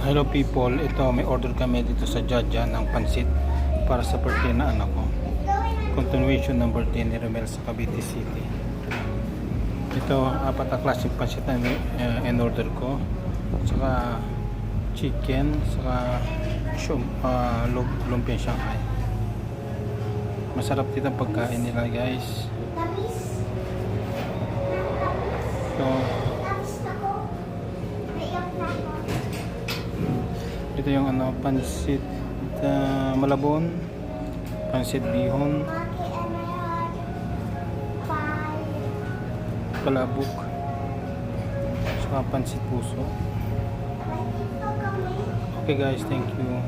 Hello people, ito may order kami dito sa Jaja ng pansit para sa birthday na anak ko. Continuation ng birthday ni Romel sa Cavite City. Ito, apat na klaseng pansit na in order ko. Saka chicken, saka lumpia Shanghai. Masarap dito ang pagkain nila guys. So, ito yung pansit malabon, pansit bihon, palabok, saka pansit puso. Okay guys, thank you.